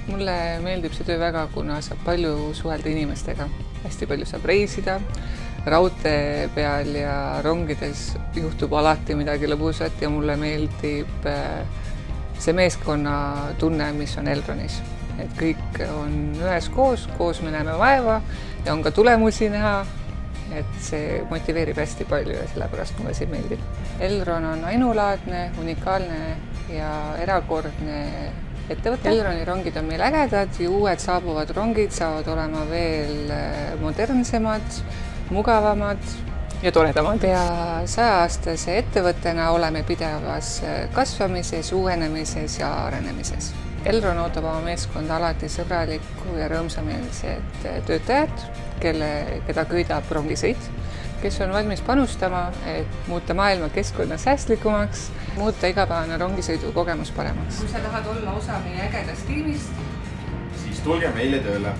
Mulle meeldib see töö väga, kuna saab palju suhelda inimestega. Hästi palju saab reisida, raudtee peal ja rongides juhtub alati midagi lõbusat ja mulle meeldib see meeskonna tunne, mis on Elronis. Et kõik on üheskoos, koos me näeme vaeva ja on ka tulemusi näha. Et see motiveerib hästi palju ja sellepärast mulle siin meeldib. Elron on ainulaadne, unikaalne ja erakordne ettevõte. Elroni rongid on meil ägedad ja uued saabuvad rongid saavad olema veel modernsemad, mugavamad ja toredamad. Pea 100-aastase ettevõttena oleme pidevas kasvamises, uuenemises ja arenemises. Elron ootab oma meeskonda alati sõbralikku ja rõõmsameelsed töötajad, keda köidab rongisõit, kes on valmis panustama, et muuta maailma keskkonna säästlikumaks, muuta igapäevane rongisõidu kogemus paremaks. Kui sa tahad olla osa meie ägedast tiimist, siis tulge meile tööle.